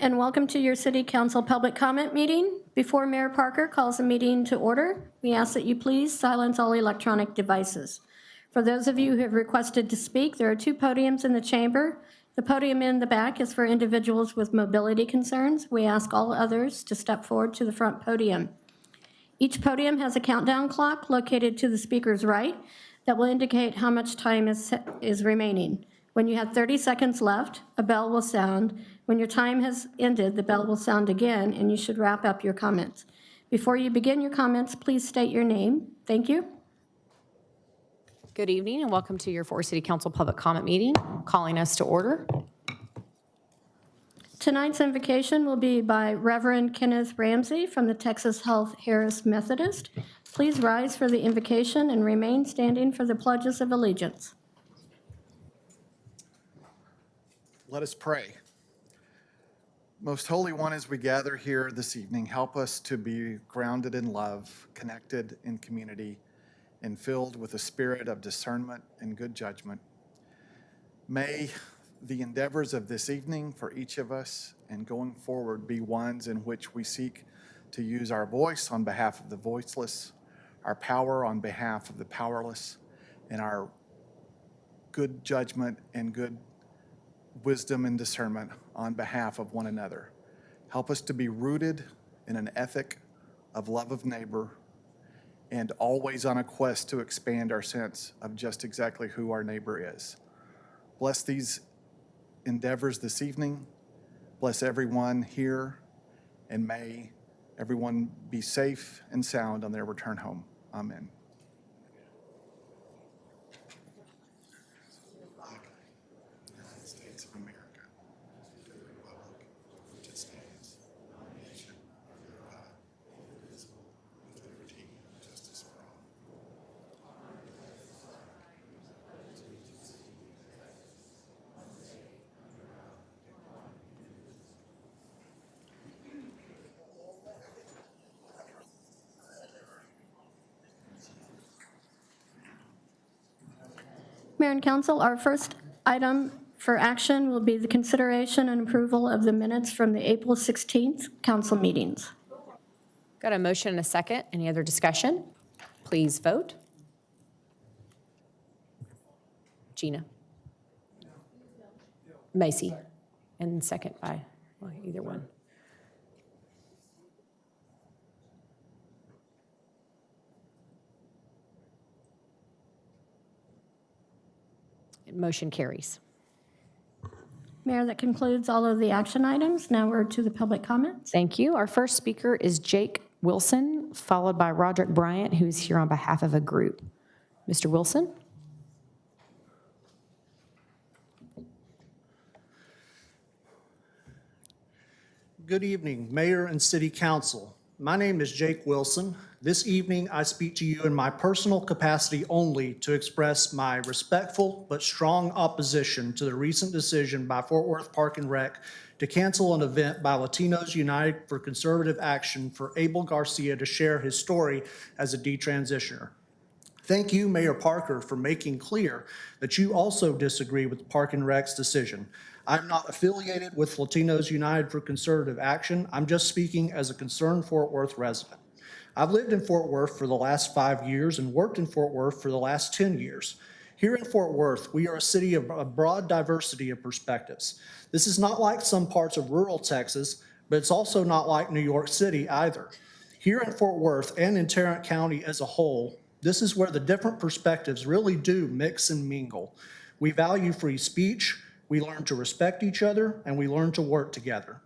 and welcome to your City Council public comment meeting. Before Mayor Parker calls the meeting to order, we ask that you please silence all electronic devices. For those of you who have requested to speak, there are 2 podiums in the chamber. The podium in the back is for individuals with mobility concerns. We ask all others to step forward to the front podium. Each podium has a countdown clock located to the speaker's right that will indicate how much time is remaining. When you have 30 seconds left, a bell will sound. When your time has ended, the bell will sound again, and you should wrap up your comments. Before you begin your comments, please state your name. Thank you. Good evening and welcome to your Fort Worth City Council public comment meeting. Calling us to order. Tonight's invocation will be by Reverend Kenneth Ramsey from the Texas Health Harris Methodist. Please rise for the invocation and remain standing for the pledges of allegiance. Let us pray. Most Holy One, as we gather here this evening, help us to be grounded in love, connected in community, and filled with a spirit of discernment and good judgment. May the endeavors of this evening for each of us and going forward be ones in which we seek to use our voice on behalf of the voiceless, our power on behalf of the powerless, and our good judgment and good wisdom and discernment on behalf of one another. Help us to be rooted in an ethic of love of neighbor and always on a quest to expand our sense of just exactly who our neighbor is. Bless these endeavors this evening. Bless everyone here, and may everyone be safe and sound on their return home. Amen. Mayor and Council, our first item for action will be the consideration and approval of the minutes from the April 16th council meetings. Got a motion and a second. Any other discussion? Please vote. Gina. Macy. And second by either one. Motion carries. Mayor, that concludes all of the action items. Now we're to the public comments. Thank you. Our first speaker is Jake Wilson, followed by Roderick Bryant, who is here on behalf of a group. Mr. Wilson. Good evening, Mayor and City Council. My name is Jake Wilson. This evening, I speak to you in my personal capacity only to express my respectful but strong opposition to the recent decision by Fort Worth Park and Rec to cancel an event by Latinos United for Conservative Action for Abel Garcia to share his story as a detransitioner. Thank you, Mayor Parker, for making clear that you also disagree with Park and Rec's decision. I'm not affiliated with Latinos United for Conservative Action. I'm just speaking as a concerned Fort Worth resident. I've lived in Fort Worth for the last 5 years and worked in Fort Worth for the last 10 years. Here in Fort Worth, we are a city of a broad diversity of perspectives. This is not like some parts of rural Texas, but it's also not like New York City either. Here in Fort Worth and in Tarrant County as a whole, this is where the different perspectives really do mix and mingle. We value free speech, we learn to respect each other, and we learn to work together.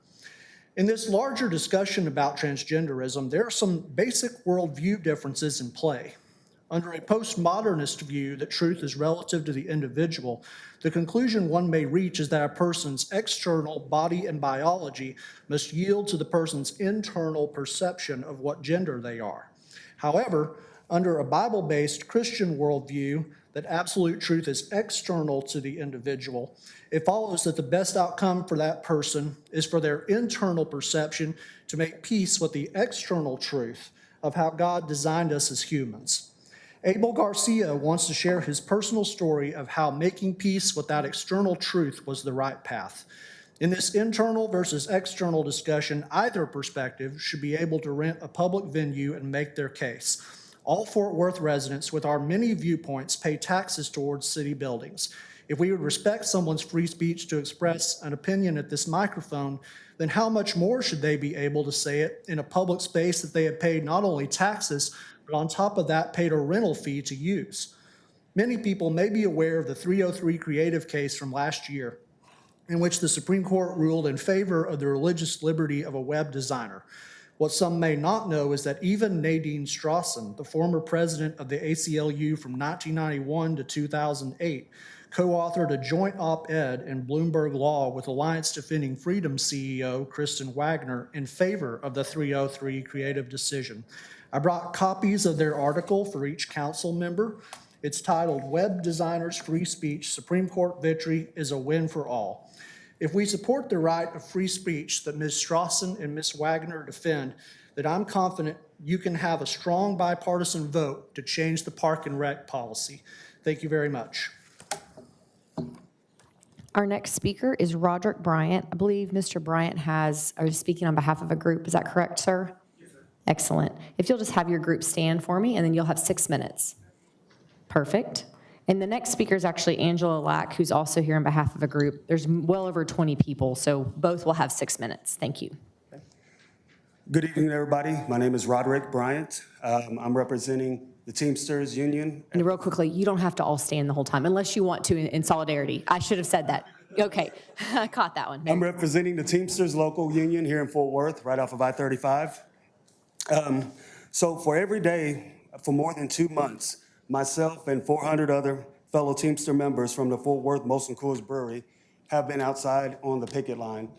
In this larger discussion about transgenderism, there are some basic worldview differences in play. Under a postmodernist view that truth is relative to the individual, the conclusion one may reach is that a person's external body and biology must yield to the person's internal perception of what gender they are. However, under a Bible-based Christian worldview that absolute truth is external to the individual, it follows that the best outcome for that person is for their internal perception to make peace with the external truth of how God designed us as humans. Abel Garcia wants to share his personal story of how making peace with that external truth was the right path. In this internal versus external discussion, either perspective should be able to rent a public venue and make their case. All Fort Worth residents with our many viewpoints pay taxes towards city buildings. If we would respect someone's free speech to express an opinion at this microphone, then how much more should they be able to say it in a public space that they have paid not only taxes, but on top of that paid a rental fee to use? Many people may be aware of the 303 Creative case from last year, in which the Supreme Court ruled in favor of the religious liberty of a web designer. What some may not know is that even Nadine Strawson, the former president of the ACLU from 1991 to 2008, co-authored a joint op-ed in Bloomberg Law with Alliance Defending Freedom CEO Kristen Wagner in favor of the 303 Creative decision. I brought copies of their article for each council member. It's titled, "Web Designers' Free Speech, Supreme Court Victory is a Win for All." If we support the right of free speech that Ms. Strawson and Ms. Wagner defend, then I'm confident you can have a strong bipartisan vote to change the park and rec policy. Thank you very much. Our next speaker is Roderick Bryant. I believe Mr. Bryant is speaking on behalf of a group. Is that correct, sir? Yes, sir. Excellent. If you'll just have your group stand for me, and then you'll have 6 minutes. Perfect. And the next speaker is actually Angela Lack, who's also here on behalf of a group. There's well over 20 people, so both will have 6 minutes. Thank you. Good evening, everybody. My name is Roderick Bryant. I'm representing the Teamsters Union. And real quickly, you don't have to all stand the whole time, unless you want to in solidarity. I should have said that. Okay, I caught that one. I'm representing the Teamsters local union here in Fort Worth, right off of I-35. So for every day, for more than 2 months, myself and 400 other fellow Teamster members from the Fort Worth Molson Coors Brewery have been outside on the picket line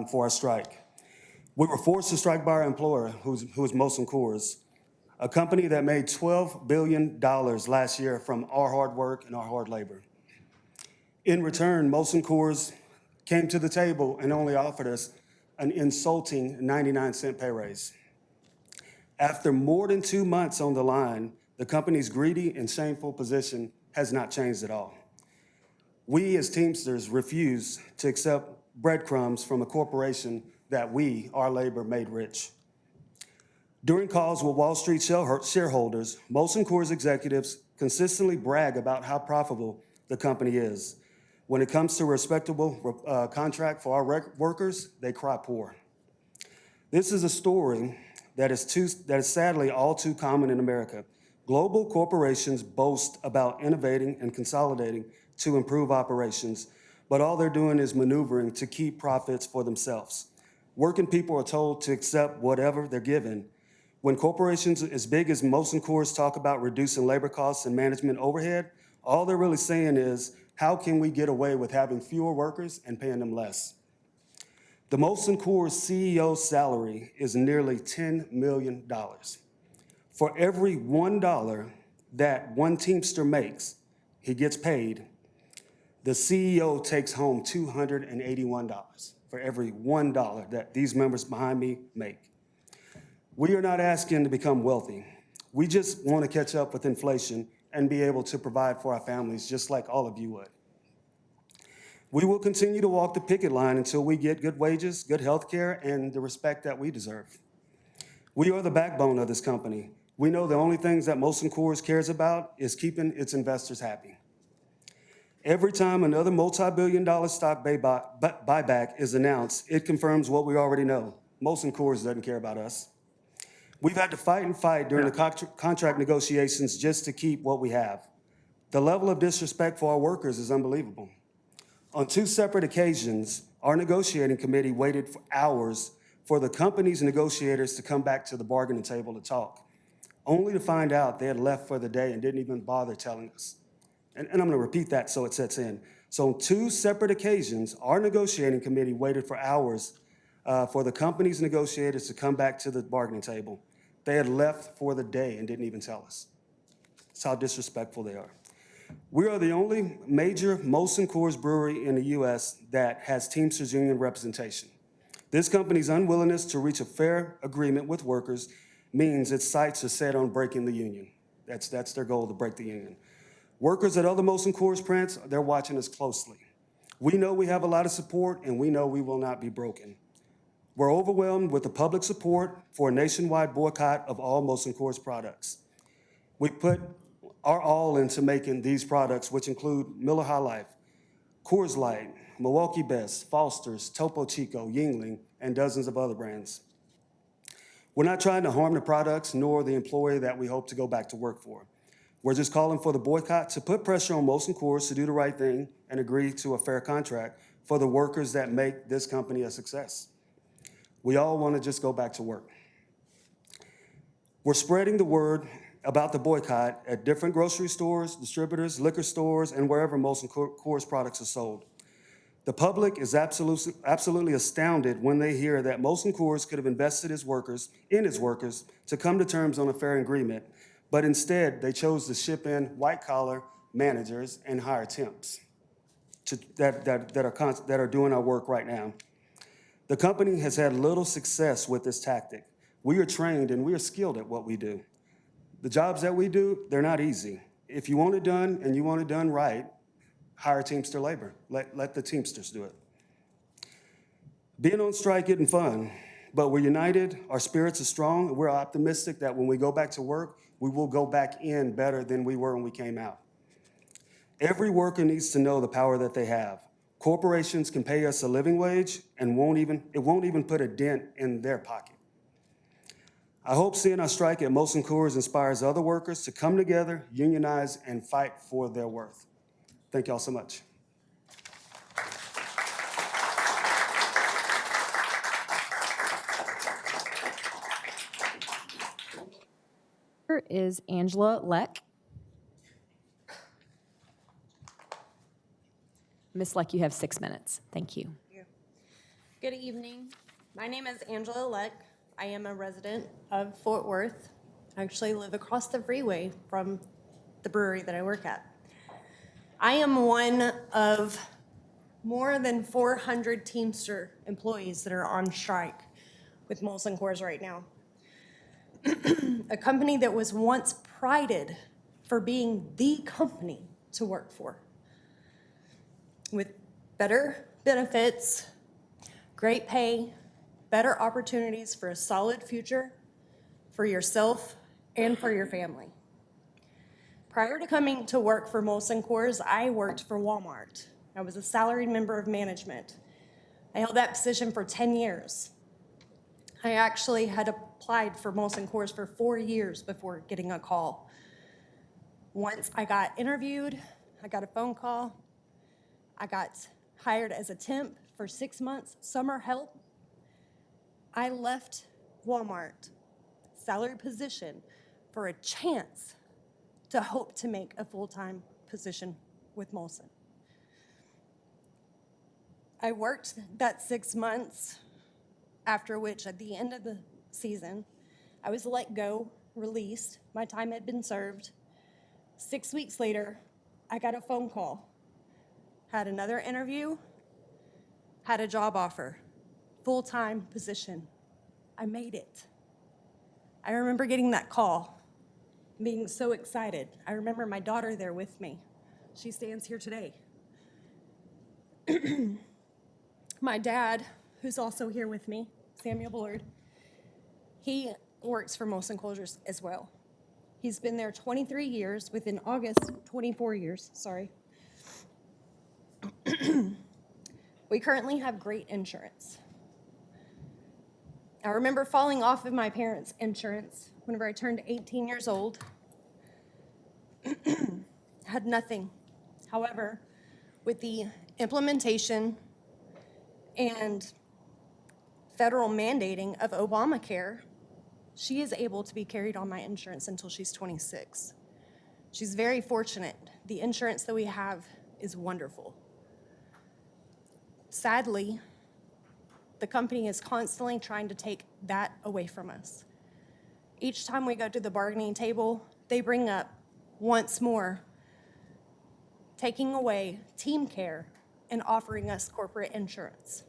for a strike. We were forced to strike by our employer, who's Molson Coors, a company that made $12 billion last year from our hard work and our hard labor. In return, Molson Coors came to the table and only offered us an insulting 99-cent pay raise. After more than 2 months on the line, the company's greedy and shameful position has not changed at all. We as Teamsters refuse to accept breadcrumbs from a corporation that we, our labor, made rich. During calls with Wall Street shareholders, Molson Coors executives consistently brag about how profitable the company is. When it comes to a respectable contract for our workers, they cry poor. This is a story that is sadly all too common in America. Global corporations boast about innovating and consolidating to improve operations, but all they're doing is maneuvering to keep profits for themselves. Working people are told to accept whatever they're given. When corporations as big as Molson Coors talk about reducing labor costs and management overhead, all they're really saying is, how can we get away with having fewer workers and paying them less? The Molson Coors CEO's salary is nearly $10 million. For every $1 that one Teamster makes, he gets paid, the CEO takes home $281 for every $1 that these members behind me make. We are not asking to become wealthy. We just want to catch up with inflation and be able to provide for our families just like all of you would. We will continue to walk the picket line until we get good wages, good health care, and the respect that we deserve. We are the backbone of this company. We know the only things that Molson Coors cares about is keeping its investors happy. Every time another multi-billion-dollar stock buyback is announced, it confirms what we already know. Molson Coors doesn't care about us. We've had to fight and fight during the contract negotiations just to keep what we have. The level of disrespect for our workers is unbelievable. On 2 separate occasions, our negotiating committee waited for hours for the company's negotiators to come back to the bargaining table to talk, only to find out they had left for the day and didn't even bother telling us. And I'm gonna repeat that so it sets in. So on 2 separate occasions, our negotiating committee waited for hours for the company's negotiators to come back to the bargaining table. They had left for the day and didn't even tell us. That's how disrespectful they are. We are the only major Molson Coors brewery in the U.S. that has Teamsters Union representation. This company's unwillingness to reach a fair agreement with workers means its sights are set on breaking the union. That's their goal, to break the union. Workers at other Molson Coors plants, they're watching us closely. We know we have a lot of support, and we know we will not be broken. We're overwhelmed with the public support for a nationwide boycott of all Molson Coors products. We put our all into making these products, which include Miller High Life, Coors Light, Milwaukee Best, Foster's, Topo Chico, Yuengling, and dozens of other brands. We're not trying to harm the products nor the employee that we hope to go back to work for. We're just calling for the boycott to put pressure on Molson Coors to do the right thing and agree to a fair contract for the workers that make this company a success. We all want to just go back to work. We're spreading the word about the boycott at different grocery stores, distributors, liquor stores, and wherever Molson Coors products are sold. The public is absolutely astounded when they hear that Molson Coors could have invested in its workers to come to terms on a fair agreement, but instead they chose to ship in white-collar managers and hire temps that are doing our work right now. The company has had little success with this tactic. We are trained and we are skilled at what we do. The jobs that we do, they're not easy. If you want it done and you want it done right, hire Teamster labor. Let the Teamsters do it. Being on strike isn't fun, but we're united, our spirits are strong, and we're optimistic that when we go back to work, we will go back in better than we were when we came out. Every worker needs to know the power that they have. Corporations can pay us a living wage and it won't even put a dent in their pocket. I hope seeing our strike at Molson Coors inspires other workers to come together, unionize, and fight for their worth. Thank y'all so much. Here is Angela Leck. Ms. Leck, you have 6 minutes. Thank you. Good evening. My name is Angela Leck. I am a resident of Fort Worth. I actually live across the freeway from the brewery that I work at. I am one of more than 400 Teamster employees that are on strike with Molson Coors right now. A company that was once prided for being the company to work for, with better benefits, great pay, better opportunities for a solid future for yourself and for your family. Prior to coming to work for Molson Coors, I worked for Walmart. I was a salaried member of management. I held that position for 10 years. I actually had applied for Molson Coors for 4 years before getting a call. Once I got interviewed, I got a phone call. I got hired as a temp for 6 months, summer help. I left Walmart, salary position, for a chance to hope to make a full-time position with Molson. I worked that 6 months, after which at the end of the season, I was let go, released, my time had been served. 6 weeks later, I got a phone call, had another interview, had a job offer, full-time position. I made it. I remember getting that call, being so excited. I remember my daughter there with me. She stands here today. My dad, who's also here with me, Samuel Bullard, he works for Molson Coors as well. He's been there 23 years, within August, 24 years, sorry. We currently have great insurance. I remember falling off of my parents' insurance whenever I turned 18 years old. Had nothing. However, with the implementation and federal mandating of Obamacare, she is able to be carried on my insurance until she's 26. She's very fortunate. The insurance that we have is wonderful. Sadly, the company is constantly trying to take that away from us. Each time we go to the bargaining table, they bring up once more taking away team care and offering us corporate insurance.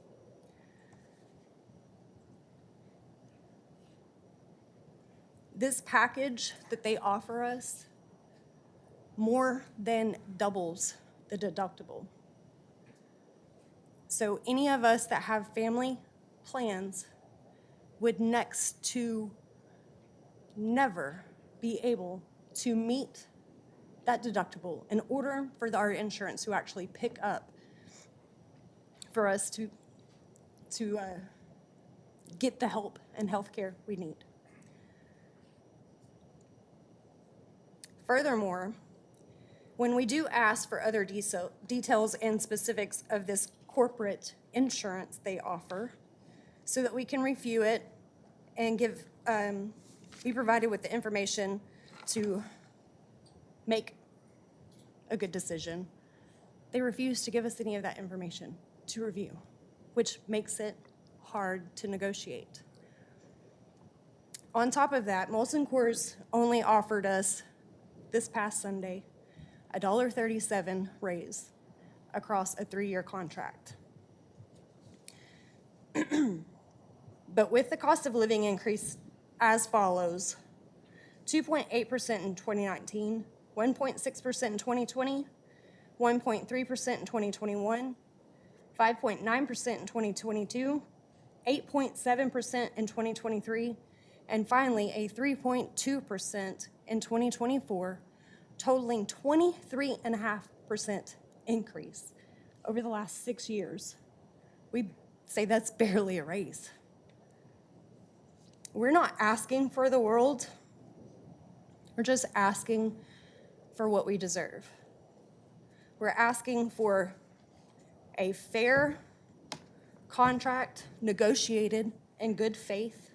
This package that they offer us more than doubles the deductible. So any of us that have family plans would next to never be able to meet that deductible in order for our insurance to actually pick up for us to get the help and health care we need. Furthermore, when we do ask for other details and specifics of this corporate insurance they offer, so that we can review it and be provided with the information to make a good decision, they refuse to give us any of that information to review, which makes it hard to negotiate. On top of that, Molson Coors only offered us this past Sunday a $1.37 raise across a 3-year contract. But with the cost of living increase as follows: 2.8% in 2019, 1.6% in 2020, 1.3% in 2021, 5.9% in 2022, 8.7% in 2023, and finally a 3.2% in 2024, totaling 23.5% increase over the last 6 years. We say that's barely a raise. We're not asking for the world. We're just asking for what we deserve. We're asking for a fair contract negotiated in good faith.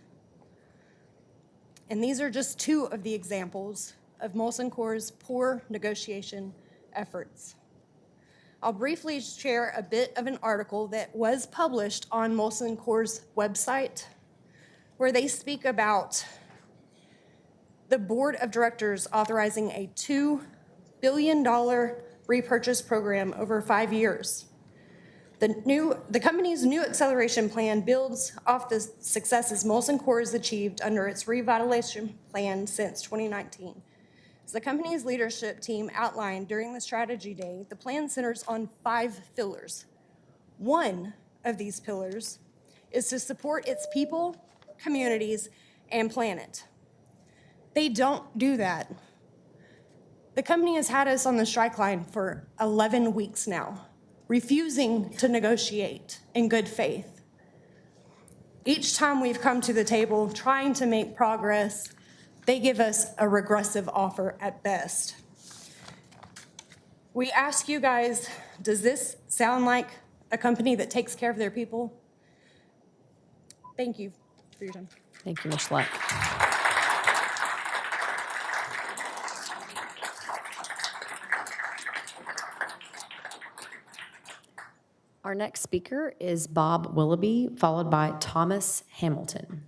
And these are just two of the examples of Molson Coors' poor negotiation efforts. I'll briefly share a bit of an article that was published on Molson Coors' website, where they speak about the board of directors authorizing a $2 billion repurchase program over 5 years. The company's new acceleration plan builds off the successes Molson Coors achieved under its revitalization plan since 2019. As the company's leadership team outlined during the strategy day, the plan centers on 5 pillars. One of these pillars is to support its people, communities, and planet. They don't do that. The company has had us on the strike line for 11 weeks now, refusing to negotiate in good faith. Each time we've come to the table trying to make progress, they give us a regressive offer at best. We ask you guys, does this sound like a company that takes care of their people? Thank you for your time. Thank you, Ms. Luck. Our next speaker is Bob Willoughby, followed by Thomas Hamilton.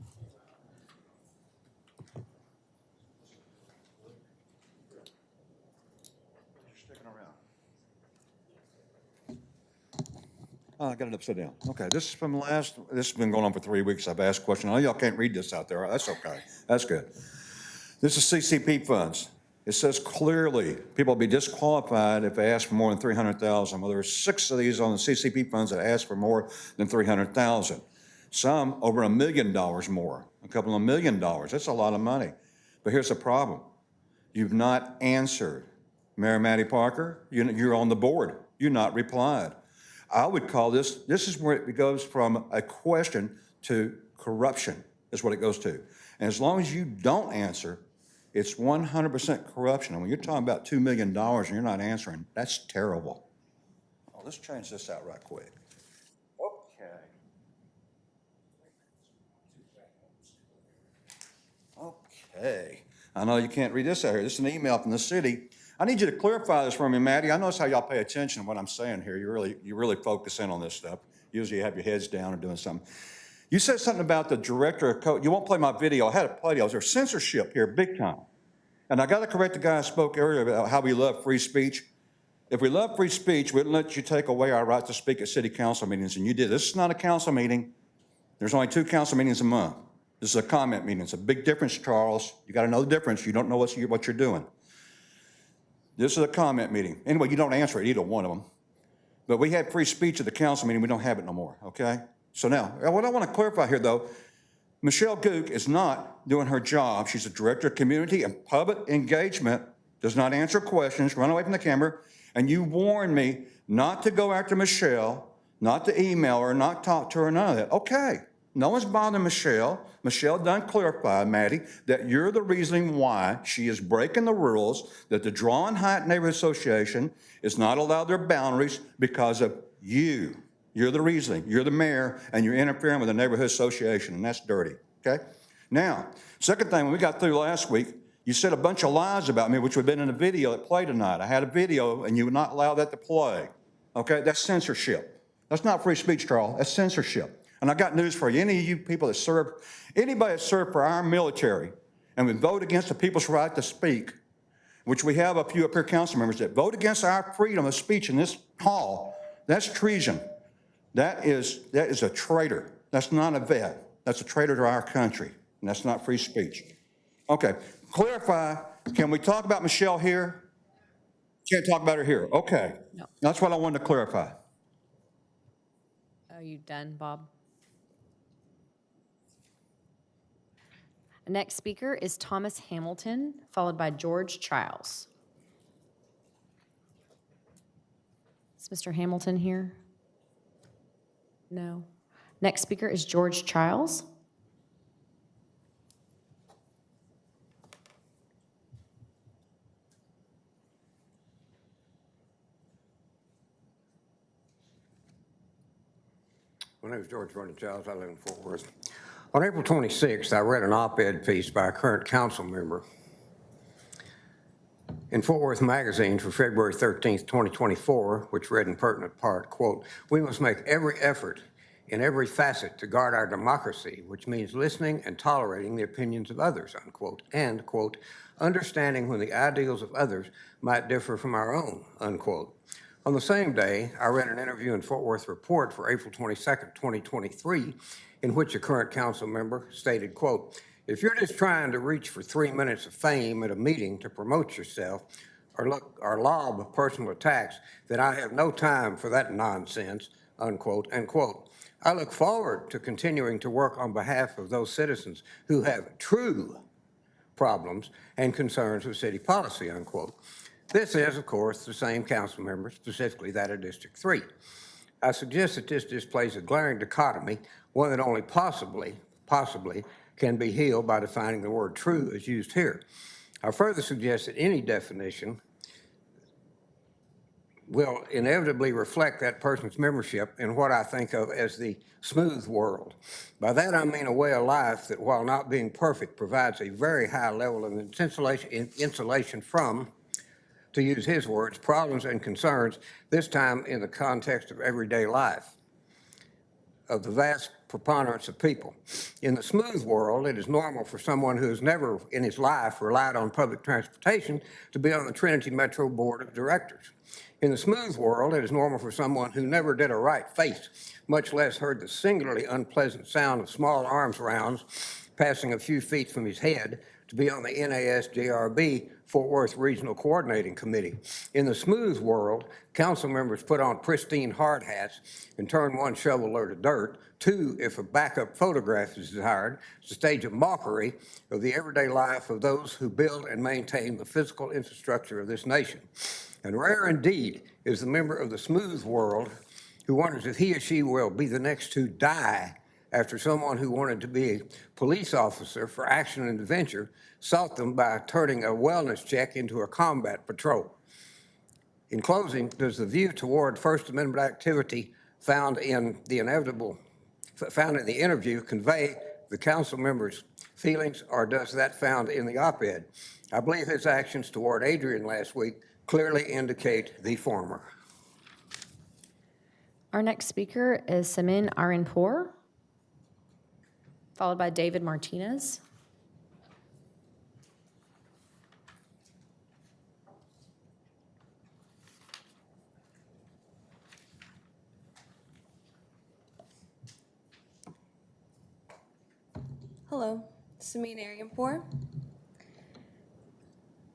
Oh, I got it upside down. Okay, this is from this has been going on for 3 weeks. I've asked questions. I know y'all can't read this out there. That's okay. That's good. This is CCP funds. It says clearly people will be disqualified if they ask for more than $300,000. Well, there's 6 of these on the CCP funds that ask for more than $300,000. Some over $1 million more, a couple of $1 million. That's a lot of money. But here's the problem. You've not answered. Mayor Matty Parker, you're on the board. You're not replied. I would call this is where it goes from a question to corruption is what it goes to. And as long as you don't answer, it's 100% corruption. And when you're talking about $2 million and you're not answering, that's terrible. Oh, let's change this out right quick. Okay. I know you can't read this out here. This is an email from the city. I need you to clarify this for me, Maddie. I notice how y'all pay attention to what I'm saying here. You really focus in on this stuff. Usually you have your heads down or doing something. You said something about the director of code. You won't play my video. I had it played. There's censorship here, big time. And I got to correct the guy I spoke earlier about how we love free speech. If we love free speech, we wouldn't let you take away our right to speak at city council meetings, and you did. This is not a council meeting. There's only 2 council meetings a month. This is a comment meeting. It's a big difference, Charles. You got to know the difference. You don't know what you're doing. This is a comment meeting. Anyway, you don't answer it, either one of them. But we had free speech at the council meeting. We don't have it no more, okay? So now, what I want to clarify here, though, Michelle Gook is not doing her job. She's a director of community and public engagement, does not answer questions, run away from the camera, and you warned me not to go after Michelle, not to email her, not talk to her, none of that. Okay, no one's bothering Michelle. Michelle done clarified, Maddie, that you're the reasoning why she is breaking the rules, that the Drawn Height Neighborhood Association is not allowed their boundaries because of you. You're the reasoning. You're the mayor, and you're interfering with the neighborhood association, and that's dirty, okay? Now, second thing, when we got through last week, you said a bunch of lies about me, which would have been in a video that played tonight. I had a video, and you would not allow that to play, okay? That's censorship. That's not free speech, Carl. That's censorship. And I got news for you. Any of you people that serve, anybody that served for our military and would vote against the people's right to speak, which we have a few up here council members that vote against our freedom of speech in this hall, that's treason. That is a traitor. That's not a vet. That's a traitor to our country, and that's not free speech. Okay, clarify, can we talk about Michelle here? Can't talk about her here. Okay. No. That's what I wanted to clarify. Are you done, Bob? Next speaker is Thomas Hamilton, followed by George Childs. Is Mr. Hamilton here? No. Next speaker is George Childs. My name is George Vernon Childs. I live in Fort Worth. On April 26th, I read an op-ed piece by a current council member in Fort Worth Magazine for February 13th, 2024, which read in pertinent part, quote, "We must make every effort in every facet to guard our democracy, which means listening and tolerating the opinions of others," unquote, and, quote, "understanding when the ideals of others might differ from our own," unquote. On the same day, I read an interview in Fort Worth Report for April 22nd, 2023, in which a current council member stated, quote, "If you're just trying to reach for 3 minutes of fame at a meeting to promote yourself or lob personal attacks, then I have no time for that nonsense," unquote, and quote. "I look forward to continuing to work on behalf of those citizens who have true problems and concerns with city policy," unquote. This is, of course, the same council member, specifically that of District 3. I suggest that this displays a glaring dichotomy, one that only possibly can be healed by defining the word true as used here. I further suggest that any definition will inevitably reflect that person's membership in what I think of as the smooth world. By that I mean a way of life that, while not being perfect, provides a very high level of insulation from, to use his words, problems and concerns, this time in the context of everyday life of the vast preponderance of people. In the smooth world, it is normal for someone who has never in his life relied on public transportation to be on the Trinity Metro Board of Directors. In the smooth world, it is normal for someone who never did a right face, much less heard the singularly unpleasant sound of small arms rounds passing a few feet from his head, to be on the NASJRB Fort Worth Regional Coordinating Committee. In the smooth world, council members put on pristine hard hats and turn one shoveler to dirt, two, if a backup photograph is desired, to stage a mockery of the everyday life of those who build and maintain the physical infrastructure of this nation. And rare indeed is the member of the smooth world who wonders if he or she will be the next to die after someone who wanted to be a police officer for action and adventure sought them by turning a wellness check into a combat patrol. In closing, does the view toward First Amendment activity found in the interview convey the council member's feelings, or does that found in the op-ed? I believe his actions toward Adrian last week clearly indicate the former. Our next speaker is Samin Arinpour, followed by David Martinez. Hello, Humanitarian.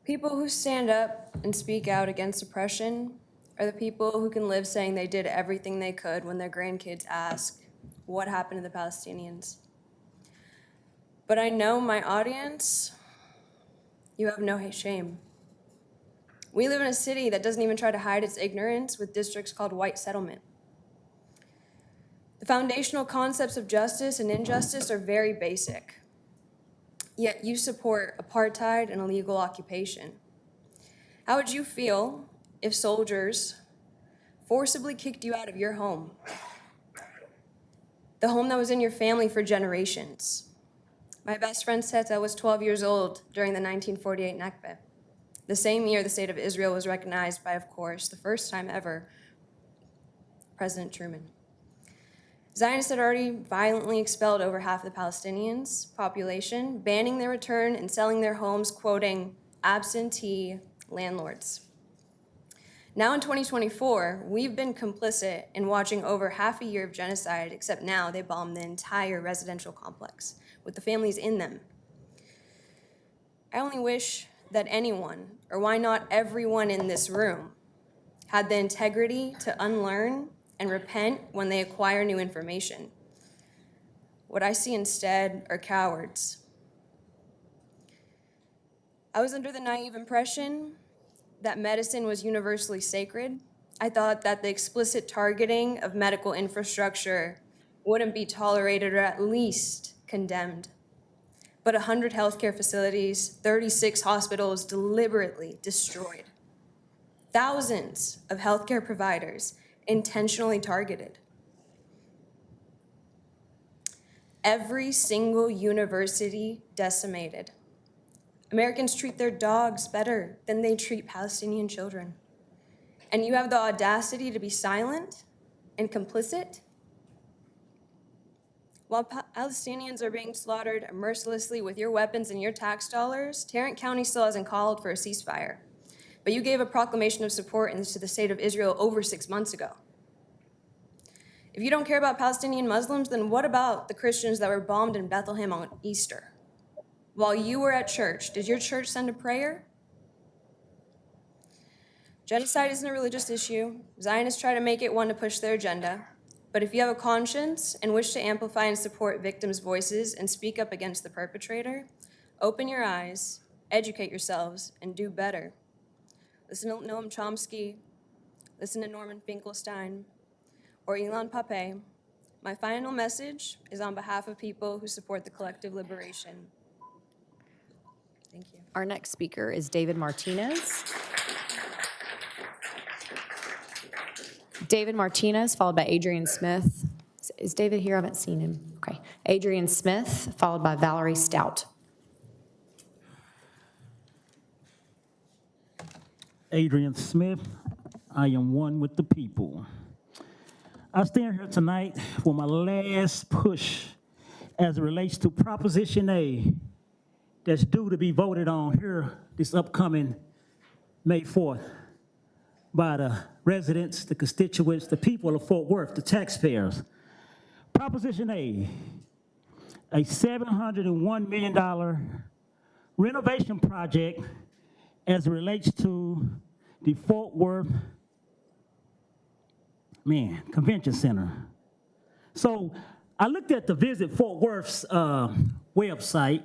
People who stand up and speak out against oppression are the people who can live saying they did everything they could when their grandkids ask, what happened to the Palestinians? But I know my audience, you have no shame. We live in a city that doesn't even try to hide its ignorance with districts called white settlement. The foundational concepts of justice and injustice are very basic, yet you support apartheid and illegal occupation. How would you feel if soldiers forcibly kicked you out of your home, the home that was in your family for generations? My best friend Teta was 12 years old during the 1948 Nakba, the same year the state of Israel was recognized by, of course, the first time ever, President Truman. Zionists had already violently expelled over half the Palestinians' population, banning their return and selling their homes, quoting, absentee landlords. Now in 2024, we've been complicit in watching over half a year of genocide, except now they bombed the entire residential complex with the families in them. I only wish that anyone, or why not everyone in this room, had the integrity to unlearn and repent when they acquire new information. What I see instead are cowards. I was under the naive impression that medicine was universally sacred. I thought that the explicit targeting of medical infrastructure wouldn't be tolerated or at least condemned. But 100 healthcare facilities, 36 hospitals deliberately destroyed. Thousands of healthcare providers intentionally targeted. Every single university decimated. Americans treat their dogs better than they treat Palestinian children. And you have the audacity to be silent and complicit? While Palestinians are being slaughtered mercilessly with your weapons and your tax dollars, Tarrant County still hasn't called for a ceasefire. But you gave a proclamation of support to the state of Israel over 6 months ago. If you don't care about Palestinian Muslims, then what about the Christians that were bombed in Bethlehem on Easter? While you were at church, did your church send a prayer? Genocide isn't a religious issue. Zionists try to make it one to push their agenda. But if you have a conscience and wish to amplify and support victims' voices and speak up against the perpetrator, open your eyes, educate yourselves, and do better. Listen to Noam Chomsky, listen to Norman Finkelstein, or Ilan Pappé. My final message is on behalf of people who support the collective liberation. Thank you. Our next speaker is David Martinez. David Martinez, followed by Adrian Smith. Is David here? I haven't seen him. Okay. Adrian Smith, followed by Valerie Stout. Adrian Smith, I am one with the people. I stand here tonight for my last push as it relates to Proposition A that's due to be voted on here this upcoming May 4th by the residents, the constituents, the people of Fort Worth, the taxpayers. Proposition A $701 million renovation project as it relates to the Fort Worth, Convention Center. So I looked at the Visit Fort Worth's website,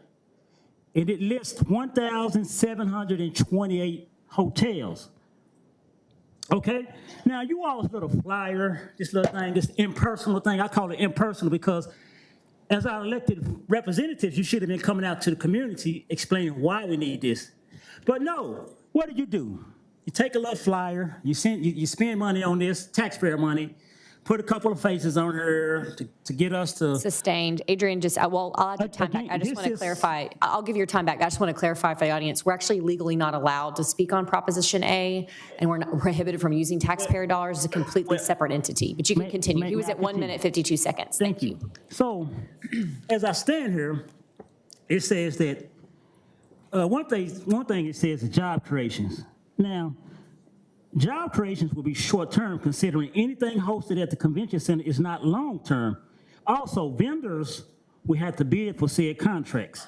and it lists 1,728 hotels. Okay? Now, you all's little flyer, this little thing, this impersonal thing, I call it impersonal because as our elected representatives, you should have been coming out to the community explaining why we need this. But no, what do? You take a little flyer, you spend money on this, taxpayer money, put a couple of faces on her to get us to... Sustained. Adrian, I'll add your time back. I just want to clarify. I'll give you your time back. I just want to clarify for the audience. We're actually legally not allowed to speak on Proposition A, and we're not prohibited from using taxpayer dollars as a completely separate entity. But you can continue. He was at 1 minute, 52 seconds. Thank you. So, as I stand here, it says that one thing it says is job creations. Now, job creations will be short-term considering anything hosted at the convention center is not long-term. Also, vendors will have to bid for said contracts.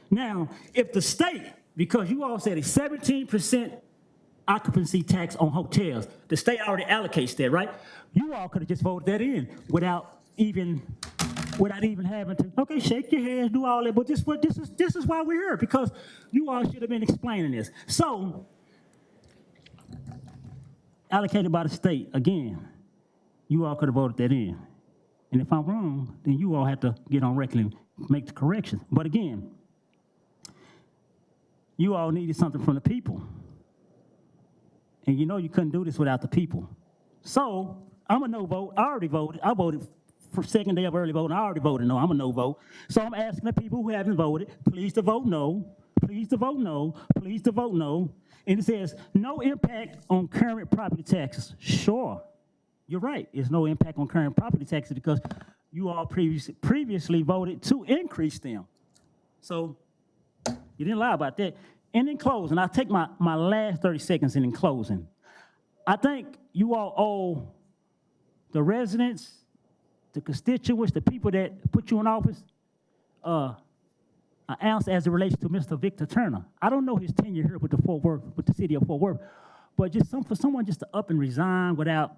Now, if the state, because you all said a 17% occupancy tax on hotels. The state already allocates that, right? You all could have just voted that in without even having to, okay, shake your hands, do all that, but this is why we're here, because you all should have been explaining this. So, allocated by the state, again, you all could have voted that in. And if I'm wrong, then you all have to get on record and make the correction. But again, you all needed something from the people. And you know you couldn't do this without the people. So, I'm a no vote. I already voted. I voted for second day of early voting. I already voted no. I'm a no vote. So I'm asking the people who haven't voted, please to vote no, please to vote no, please to vote no. And it says, no impact on current property taxes. Sure, you're right. There's no impact on current property taxes because you all previously voted to increase them. So you didn't lie about that. And in closing, I'll take my last 30 seconds in closing. I think you all owe the residents, the constituents, the people that put you in office, an answer as it relates to Mr. Victor Turner. I don't know his tenure here with the city of Fort Worth, but just for someone just to up and resign without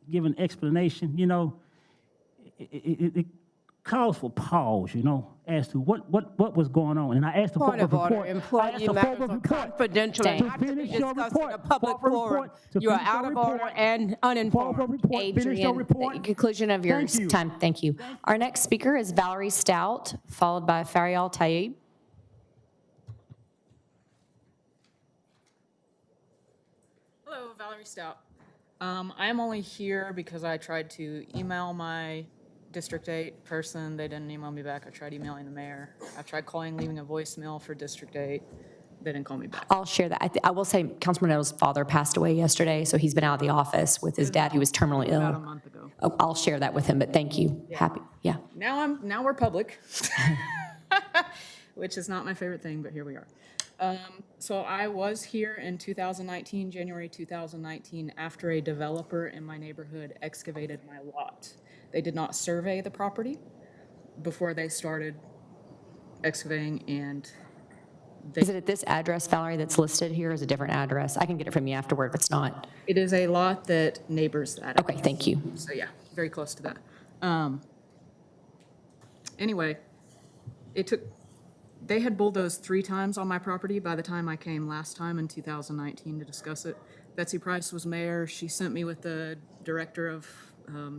giving explanation, you know, it calls for pause, you know, as to what was going on. And I asked the Point of order, report. employee matters are confidential and not to be discussed in a public forum. You are out of order and uninformed. Adrian, the conclusion of your time. Thank you. Our next speaker is Valerie Stout, followed by Farial Taib. Hello, Valerie Stout. I am only here because I tried to email my District 8 person. They didn't email me back. I tried emailing the mayor. I tried calling, leaving a voicemail for District 8. They didn't call me back. I'll share that. I will say Councilman Nettles' father passed away yesterday, so he's been out of the office with his dad, who was terminally ill. About a month ago. Oh, I'll share that with him, but thank you. Happy, yeah. Now we're public, which is not my favorite thing, but here we are. So I was here in 2019, January 2019, after a developer in my neighborhood excavated my lot. They did not survey the property before they started excavating, and Is it at this address, Valerie, that's listed here, or is it a different address? I can get it from you afterward if it's not. it is a lot that neighbors that. Okay, thank you. So yeah, very close to that. Anyway, they had bulldozed 3 times on my property by the time I came last time in 2019 to discuss it. Betsy Price was mayor. She sent me with the director of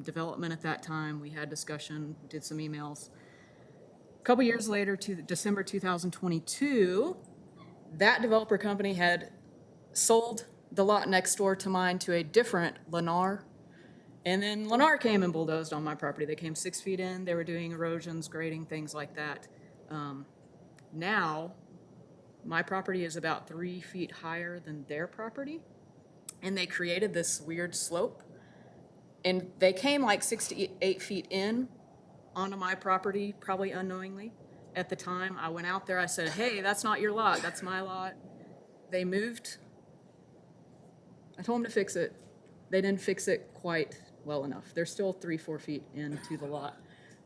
development at that time. We had discussion, did some emails. A couple years later, to December 2022, that developer company had sold the lot next door to mine to a different Lennar. And then Lennar came and bulldozed on my property. They came 6 feet in. They were doing erosions, grading, things like that. Now, my property is about 3 feet higher than their property. And they created this weird slope. And they came like 6 to 8 feet in onto my property, probably unknowingly. At the time, I went out there, I said, hey, that's not your lot, that's my lot. They moved. I told them to fix it. They didn't fix it quite well enough. They're still 3-4 feet into the lot.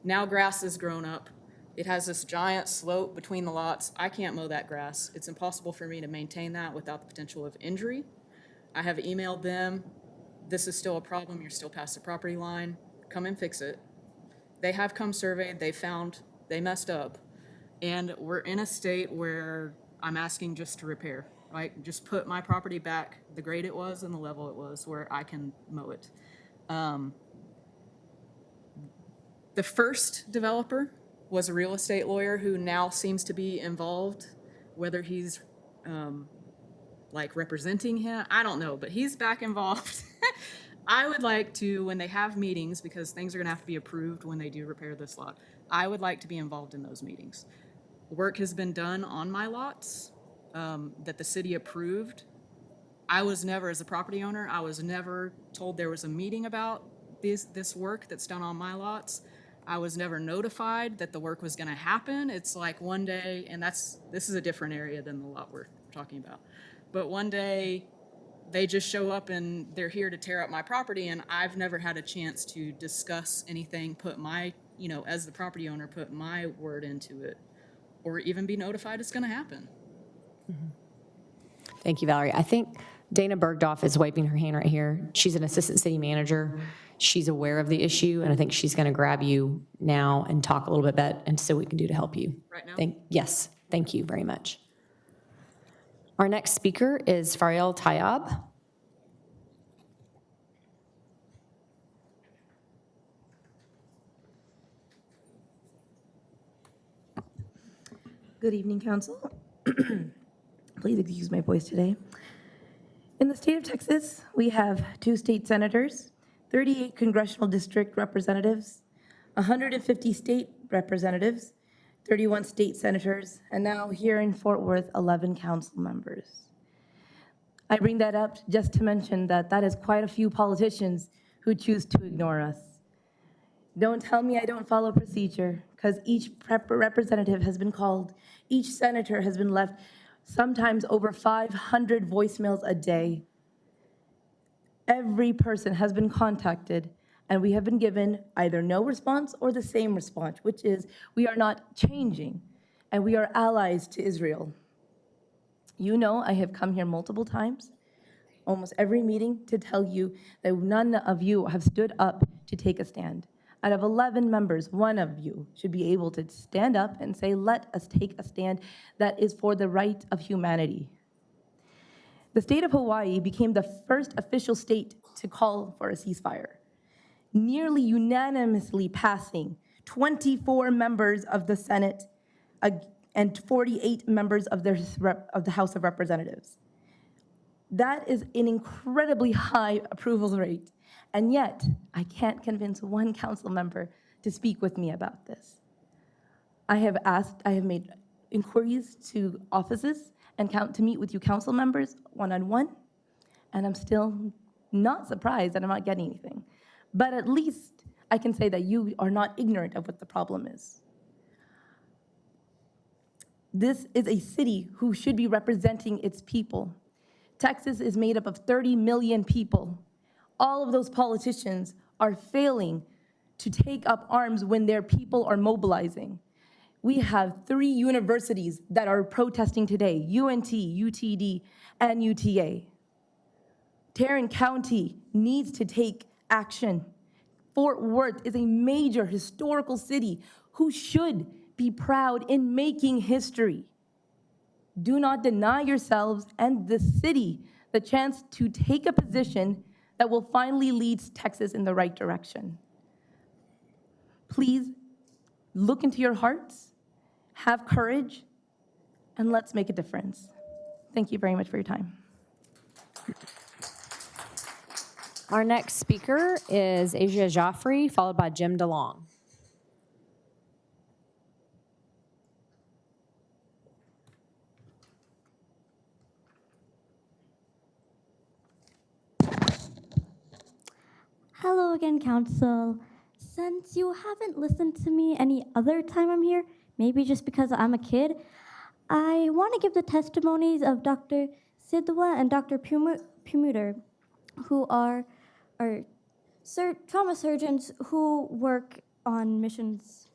Now grass has grown up. It has this giant slope between the lots. I can't mow that grass. It's impossible for me to maintain that without the potential of injury. I have emailed them. This is still a problem. You're still past the property line. Come and fix it. They have come surveyed. They found they messed up. And we're in a state where I'm asking just to repair, right? Just put my property back the grade it was and the level it was where I can mow it. The first developer was a real estate lawyer who now seems to be involved, whether he's like representing him, I don't know, but he's back involved. I would like to, when they have meetings, because things are gonna have to be approved when they do repair this lot, I would like to be involved in those meetings. Work has been done on my lots that the city approved. I was never, as a property owner, I was never told there was a meeting about this work that's done on my lots. I was never notified that the work was gonna happen. It's like one day, and this is a different area than the lot we're talking about. But one day, they just show up and they're here to tear up my property, and I've never had a chance to discuss anything, put my, as the property owner, put my word into it, or even be notified it's gonna happen. Thank you, Valerie. I think Dana Bergdorf is waving her hand right here. She's an assistant city manager. She's aware of the issue, and I think she's going to grab you now and talk a little bit about and so we can do to help you. Right now? Yes, thank you very much. Our next speaker is Fariel Tayab. Good evening, Council. Please excuse my voice today. In the state of Texas, we have 2 state senators, 38 congressional district representatives, 150 state representatives, 31 state senators, and now here in Fort Worth, 11 council members. I bring that up just to mention that that is quite a few politicians who choose to ignore us. Don't tell me I don't follow procedure, because each representative has been called, each senator has been left sometimes over 500 voicemails a day. Every person has been contacted, and we have been given either no response or the same response, which is we are not changing, and we are allies to Israel. You know, I have come here multiple times, almost every meeting, to tell you that none of you have stood up to take a stand. Out of 11 members, 1 of you should be able to stand up and say, let us take a stand that is for the right of humanity. The state of Hawaii became the first official state to call for a ceasefire, nearly unanimously passing 24 members of the Senate and 48 members of the House of Representatives. That is an incredibly high approval rate. And yet, I can't convince 1 council member to speak with me about this. I have made inquiries to offices and to meet with you council members one-on-one, and I'm still not surprised that I'm not getting anything. But at least I can say that you are not ignorant of what the problem is. This is a city who should be representing its people. Texas is made up of 30 million people. All of those politicians are failing to take up arms when their people are mobilizing. We have 3 universities that are protesting today, UNT, UTD, and UTA. Tarrant County needs to take action. Fort Worth is a major historical city who should be proud in making history. Do not deny yourselves and the city the chance to take a position that will finally lead Texas in the right direction. Please look into your hearts, have courage, and let's make a difference. Thank you very much for your time. Our next speaker is Asia Joffrey, followed by Jim DeLong. Hello again, Council. Since you haven't listened to me any other time I'm here, maybe just because I'm a kid, I want to give the testimonies of Dr. Sidwa and Dr. Pumuter, who are trauma surgeons who work on missions.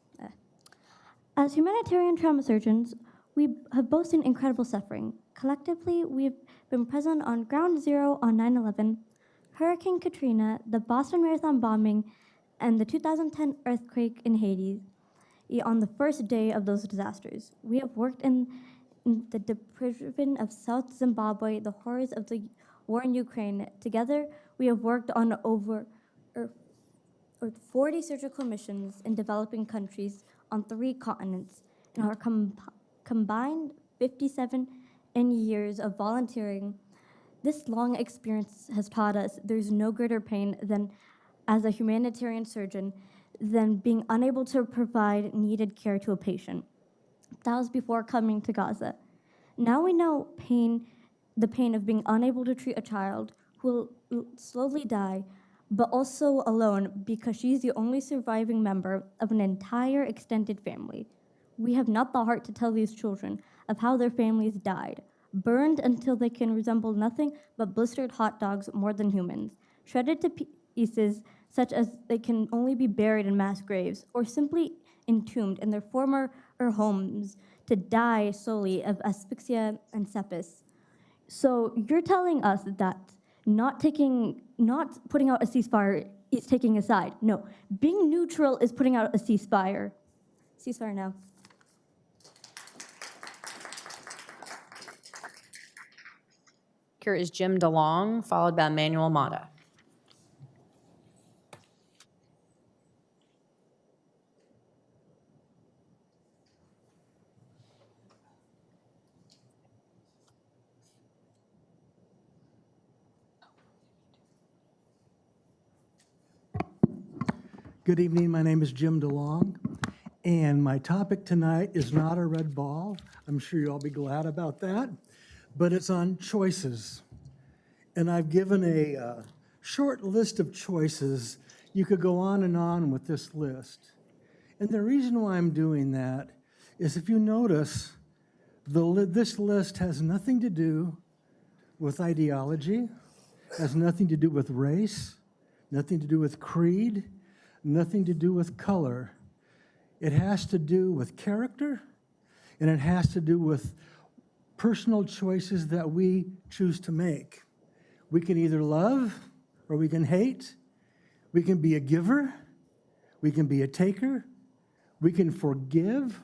As humanitarian trauma surgeons, we have both seen incredible suffering. Collectively, we've been present on ground zero on 9/11, Hurricane Katrina, the Boston Marathon bombing, and the 2010 earthquake in Haiti on the first day of those disasters. We have worked in the deprivation of South Zimbabwe, the horrors of the war in Ukraine. Together, we have worked on over 40 surgical missions in developing countries on 3 continents. In our combined 57 years of volunteering, this long experience has taught us there's no greater pain than, as a humanitarian surgeon, than being unable to provide needed care to a patient. That was before coming to Gaza. Now we know the pain of being unable to treat a child who will slowly die, but also alone because she's the only surviving member of an entire extended family. We have not the heart to tell these children of how their families died, burned until they can resemble nothing but blistered hot dogs more than humans, shredded to pieces such as they can only be buried in mass graves, or simply entombed in their former homes to die slowly of asphyxia and sepsis. So you're telling us that not putting out a ceasefire is taking a side. No, being neutral is putting out a ceasefire. Ceasefire now. Speaker is Jim DeLong, followed by Emmanuel Mata. Good evening, my name is Jim DeLong, and my topic tonight is not a red ball. I'm sure you'll all be glad about that, but it's on choices. And I've given a short list of choices. You could go on with this list. And the reason why I'm doing that is if you notice, this list has nothing to do with ideology, has nothing to do with race, nothing to do with creed, nothing to do with color. It has to do with character, and it has to do with personal choices that we choose to make. We can either love or we can hate. We can be a giver, we can be a taker, we can forgive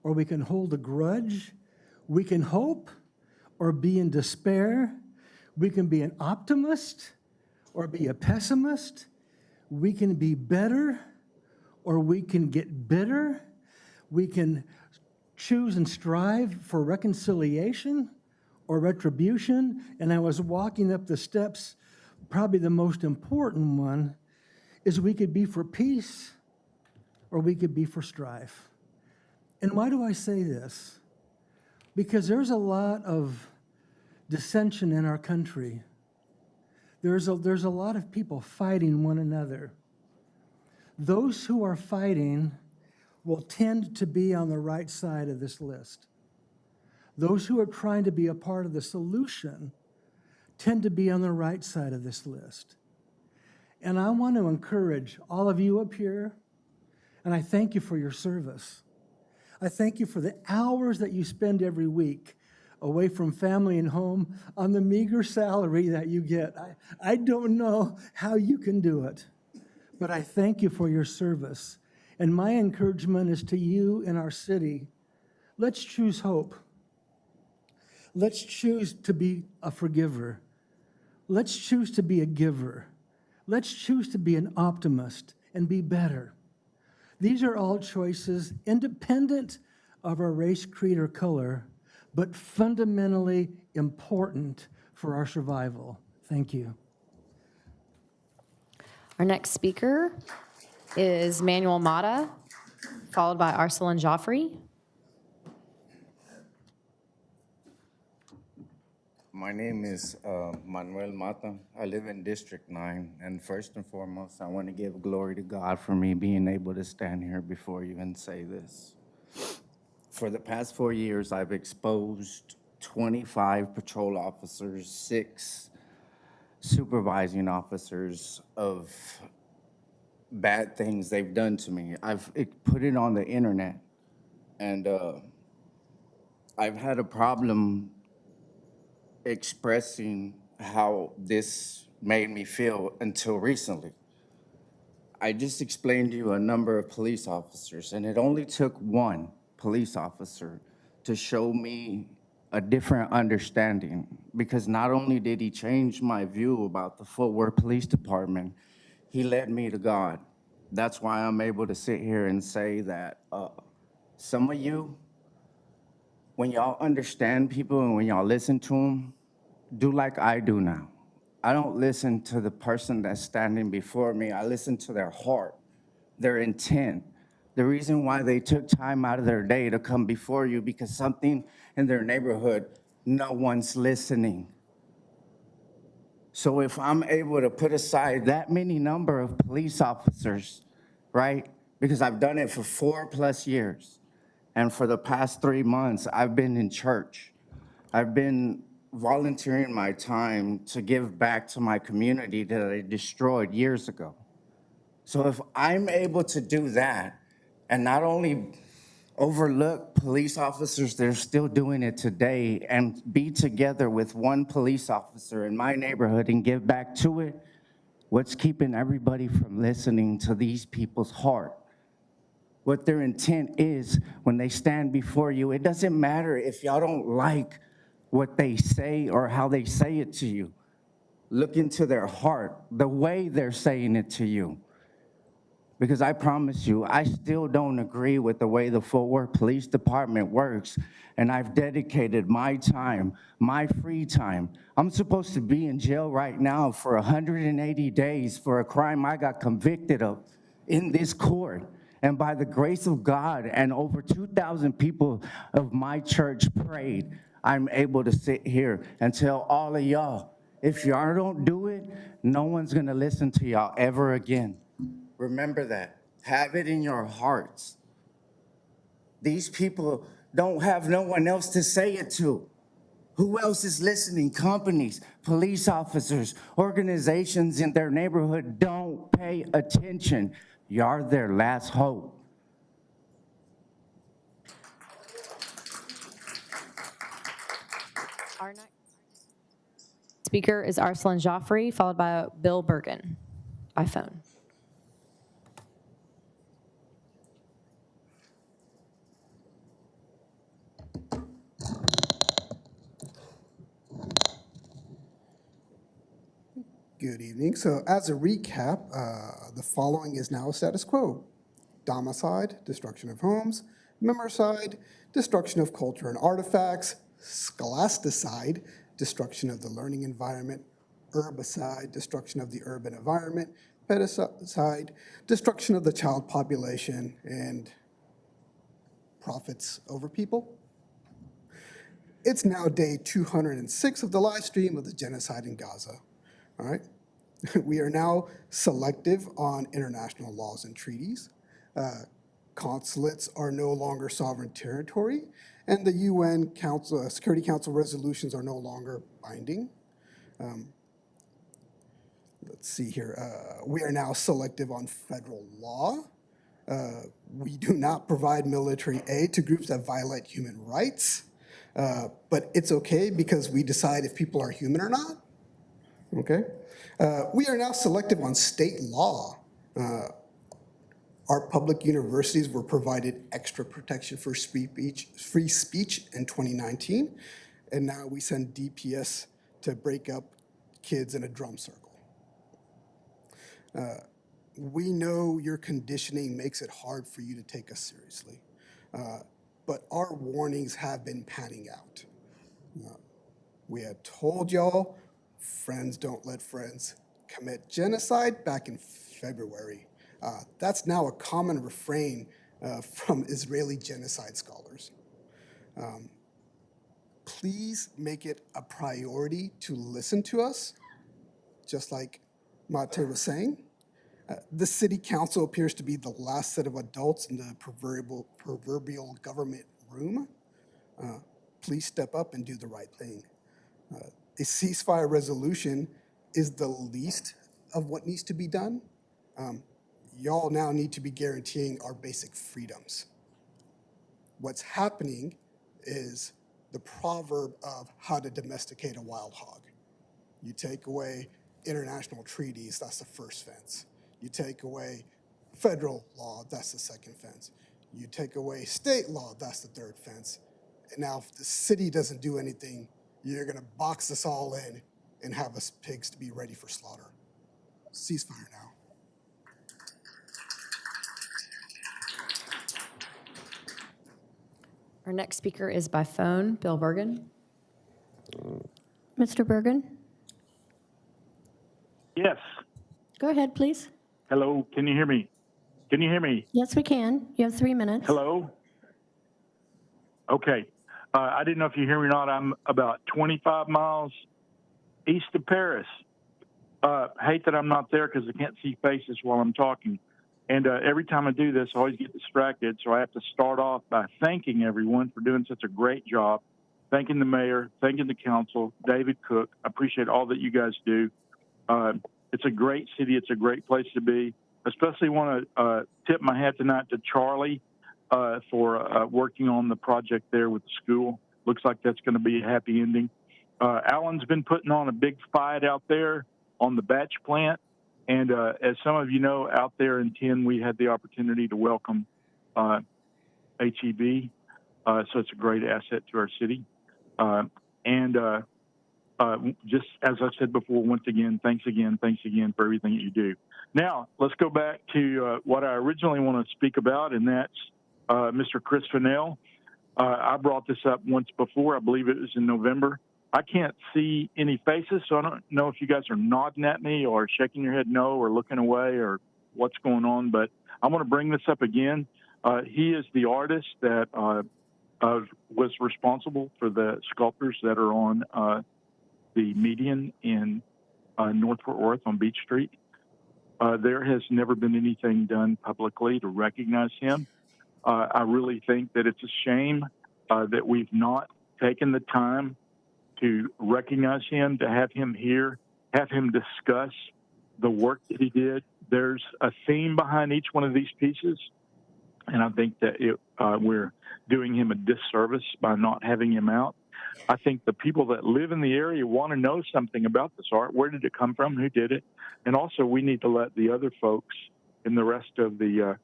or we can hold a grudge. We can hope or be in despair. We can be an optimist or be a pessimist. We can be better or we can get bitter. We can choose and strive for reconciliation or retribution. And I was walking up the steps, probably the most important one is we could be for peace or we could be for strife. And why do I say this? Because there's a lot of dissension in our country. There's a lot of people fighting one another. Those who are fighting will tend to be on the right side of this list. Those who are trying to be a part of the solution tend to be on the right side of this list. And I want to encourage all of you up here, and I thank you for your service. I thank you for the hours that you spend every week away from family and home on the meager salary that you get. I don't know how you can do it, but I thank you for your service. And my encouragement is to you in our city. Let's choose hope. Let's choose to be a forgiver. Let's choose to be a giver. Let's choose to be an optimist and be better. These are all choices independent of our race, creed, or color, but fundamentally important for our survival. Thank you. Our next speaker is Manuel Mata, followed by Arsalan Joffrey. My name is Manuel Mata. I live in District 9, and first and foremost, I want to give glory to God for me being able to stand here before you and say this. For the past 4 years, I've exposed 25 patrol officers, 6 supervising officers of bad things they've done to me. I've put it on the internet, and I've had a problem expressing how this made me feel until recently. I just explained to you a number of police officers, and it only took one police officer to show me a different understanding, because not only did he change my view about the Fort Worth Police Department, he led me to God. That's why I'm able to sit here and say that some of you, when y'all understand people and when y'all listen to them, do like I do now. I don't listen to the person that's standing before me. I listen to their heart, their intent, the reason why they took time out of their day to come before you, because something in their neighborhood, no one's listening. So if I'm able to put aside that many number of police officers, right? Because I've done it for 4+ years. And for the past 3 months, I've been in church. I've been volunteering my time to give back to my community that I destroyed years ago. So if I'm able to do that, and not only overlook police officers that are still doing it today and be together with one police officer in my neighborhood and give back to it, what's keeping everybody from listening to these people's heart? What their intent is when they stand before you. It doesn't matter if y'all don't like what they say or how they say it to you. Look into their heart, the way they're saying it to you. Because I promise you, I still don't agree with the way the Fort Worth Police Department works, and I've dedicated my time, my free time. I'm supposed to be in jail right now for 180 days for a crime I got convicted of in this court. And by the grace of God and over 2,000 people of my church prayed, I'm able to sit here and tell all of y'all, if y'all don't do it, no one's gonna listen to y'all ever again. Remember that. Have it in your hearts. These people don't have no one else to say it to. Who else is listening? Companies, police officers, organizations in their neighborhood don't pay attention. You're their last hope. Our next speaker is Arsalan Joffrey, followed by Bill Bergen by phone. Good evening. So as a recap, the following is now status quo. Domicide, destruction of homes. Memoricide, destruction of culture and artifacts. Scholasticide, destruction of the learning environment. Herbicide, destruction of the urban environment. Pesticide, destruction of the child population. And profits over people. It's now day 206 of the live stream of the genocide in Gaza. All right. We are now selective on international laws and treaties. Consulates are no longer sovereign territory, and the UN Security Council resolutions are no longer binding. Let's see here. We are now selective on federal law. We do not provide military aid to groups that violate human rights, but it's okay because we decide if people are human or not. Okay. We are now selective on state law. Our public universities were provided extra protection for free speech in 2019, and now we send DPS to break up kids in a drum circle. We know your conditioning makes it hard for you to take us seriously, but our warnings have been panning out. We had told y'all, friends don't let friends commit genocide back in February. That's now a common refrain from Israeli genocide scholars. Please make it a priority to listen to us, just like Mate was saying. The city council appears to be the last set of adults in the proverbial government room. Please step up and do the right thing. A ceasefire resolution is the least of what needs to be done. Y'all now need to be guaranteeing our basic freedoms. What's happening is the proverb of how to domesticate a wild hog. You take away international treaties, that's the first fence. You take away federal law, that's the second fence. You take away state law, that's the third fence. And now if the city doesn't do anything, you're gonna box us all in and have us pigs to be ready for slaughter. Ceasefire now. Our next speaker is by phone, Bill Bergen. Mr. Bergen? Yes. Go ahead, please. Hello, can you hear me? Can you hear me? Yes, we can. You have 3 minutes. Hello? Okay. I didn't know if you hear me or not. I'm about 25 miles east of Paris. Hate that I'm not there because I can't see faces while I'm talking. And every time I do this, I always get distracted. So I have to start off by thanking everyone for doing such a great job, thanking the mayor, thanking the council, David Cook. I appreciate all that you guys do. It's a great city. It's a great place to be. Especially want to tip my hat tonight to Charlie. for working on the project there with the school. Looks like that's going to be a happy ending. Alan's been putting on a big fight out there on the batch plant. And as some of you know, out there in 10, we had the opportunity to welcome HEB. So it's a great asset to our city. Just as I said before, once again, thanks again for everything that you do. Now, let's go back to what I originally want to speak about, and that's Mr. Chris Fennell. I brought this up once before. I believe it was in November. I can't see any faces, so I don't know if you guys are nodding at me or shaking your head no or looking away or what's going on, but I want to bring this up again. He is the artist that was responsible for the sculptures that are on the median in North Fort Worth on Beach Street. There has never been anything done publicly to recognize him. I really think that it's a shame that we've not taken the time to recognize him, to have him here, have him discuss the work that he did. There's a theme behind each one of these pieces, and I think that we're doing him a disservice by not having him out. I think the people that live in the area want to know something about this art. Where did it come from? Who did it? And also, we need to let the other folks in the rest of the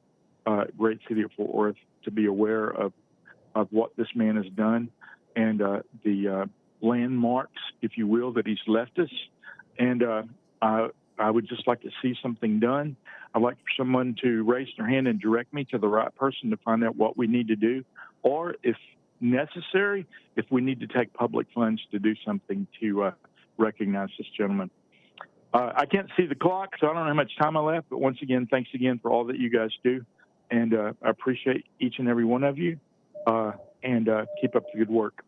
great city of Fort Worth to be aware of what this man has done and the landmarks, if you will, that he's left us. And I would just like to see something done. I'd like for someone to raise their hand and direct me to the right person to find out what we need to do, or if necessary, if we need to take public funds to do something to recognize this gentleman. I can't see the clock, so I don't know how much time I left, but once again, thanks again for all that you guys do. And I appreciate each and every one of you, and keep up the good work.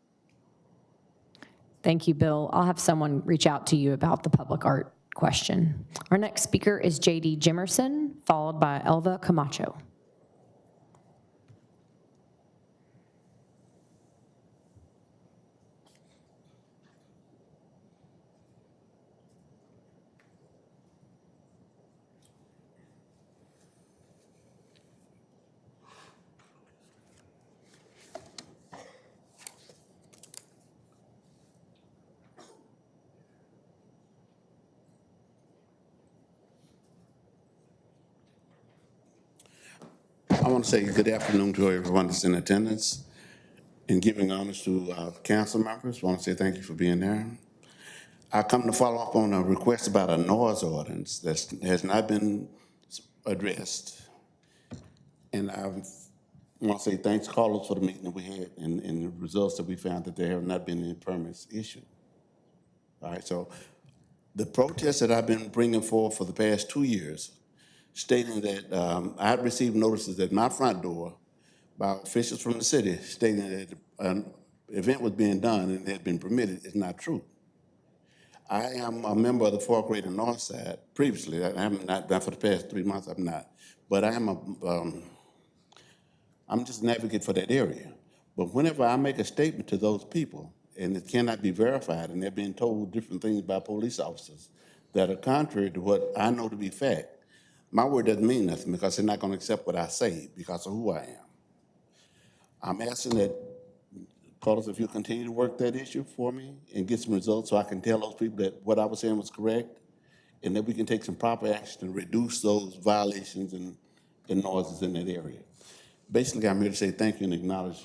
Thank you, Bill. I'll have someone reach out to you about the public art question. Our next speaker is J.D. Jimerson, followed by Elva Camacho. I want to say good afternoon to everyone that's in attendance and giving honors to our council members. I want to say thank you for being there. I come to follow up on a request about a noise ordinance that has not been addressed. And I want to say thanks, Carlos, for the meeting that we had and the results that we found that there have not been any permits issued. All right, so the protests that I've been bringing forth for the past 2 years, stating that I had received notices at my front door by officials from the city stating that an event was being done and it had been permitted is not true. I am a member of the 4th Greater North Side previously. I am not for the past 3 months. I'm not, but I am I'm just an advocate for that area. But whenever I make a statement to those people and it cannot be verified and they're being told different things by police officers that are contrary to what I know to be fact, my word doesn't mean nothing because they're not going to accept what I say because of who I am. I'm asking that, Carlos, if you continue to work that issue for me and get some results so I can tell those people that what I was saying was correct and that we can take some proper action to reduce those violations and noises in that area. Basically, I'm here to say thank you and acknowledge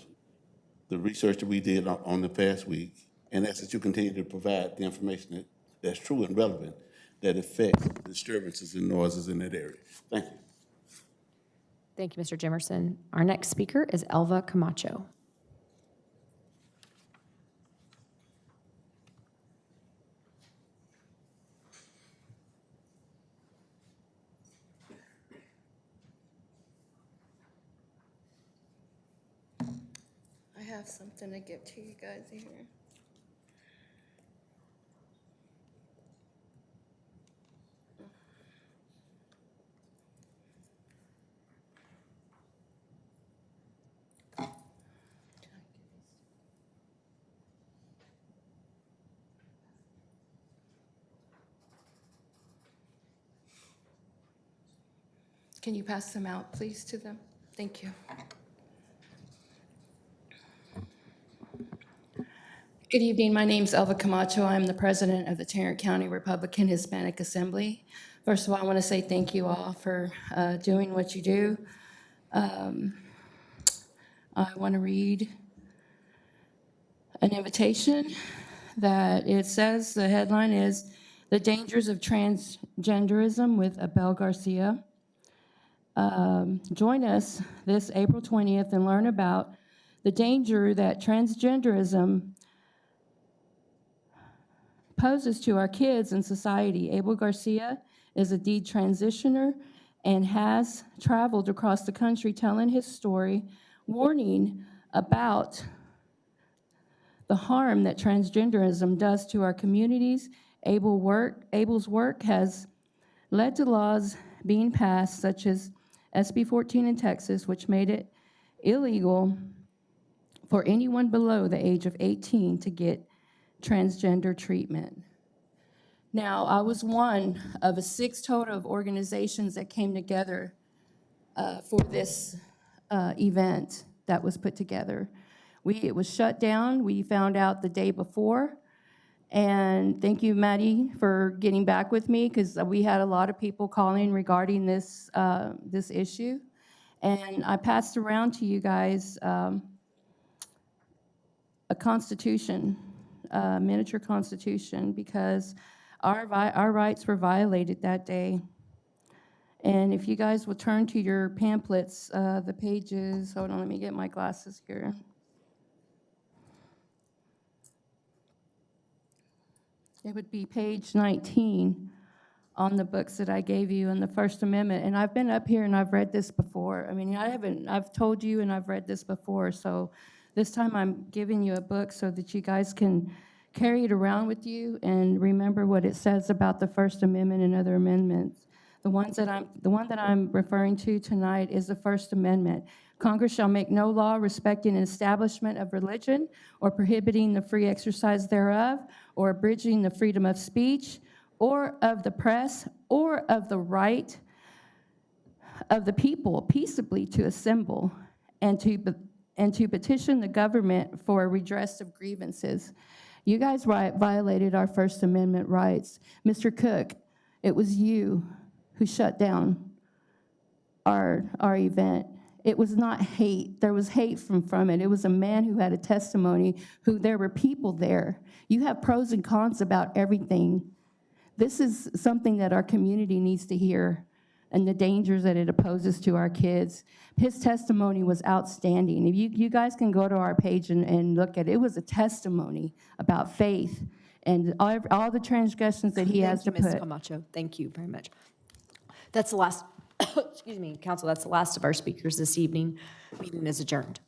the research that we did on the past week and ask that you continue to provide the information that's true and relevant that affects disturbances and noises in that area. Thank you. Thank you, Mr. Jimerson. Our next speaker is Elva Camacho. I have something to give to you guys here. Can you pass them out, please, to them? Thank you. Good evening. My name's Elva Camacho. I'm the president of the Tarrant County Republican Hispanic Assembly. First of all, I want to say thank you all for doing what you do. I want to read an invitation that it says, the headline is The Dangers of Transgenderism with Abel Garcia. Join us this April 20th and learn about the danger that transgenderism poses to our kids and society. Abel Garcia is a detransitioner and has traveled across the country telling his story, warning about the harm that transgenderism does to our communities. Abel's work has led to laws being passed, such as SB 14 in Texas, which made it illegal for anyone below the age of 18 to get transgender treatment. Now, I was one of 6 total of organizations that came together for this event that was put together. It was shut down. We found out the day before. And thank you, Maddie, for getting back with me, because we had a lot of people calling regarding this, this issue. And I passed around to you guys a constitution, a miniature constitution, because our rights were violated that day. And if you guys will turn to your pamphlets, the pages, hold on, let me get my glasses here. It would be page 19 on the books that I gave you in the First Amendment. And I've been up here and I've read this before. I mean, I've told you and I've read this before. So this time I'm giving you a book so that you guys can carry it around with you and remember what it says about the First Amendment and other amendments. The one that I'm referring to tonight is the First Amendment. Congress shall make no law respecting an establishment of religion or prohibiting the free exercise thereof or abridging the freedom of speech or of the press or of the right of the people peaceably to assemble and to petition the government for a redress of grievances. You guys violated our First Amendment rights. Mr. Cook, it was you who shut down our event. It was not hate. There was hate from it. It was a man who had a testimony, who there were people there. You have pros and cons about everything. This is something that our community needs to hear, and the dangers that it poses to our kids. His testimony was outstanding. If you guys can go to our page and look at it, it was a testimony about faith and all the transgressions that he has to put. Ms. Camacho, thank you very much. That's the last, excuse me, Council, that's the last of our speakers this evening. Meeting is adjourned.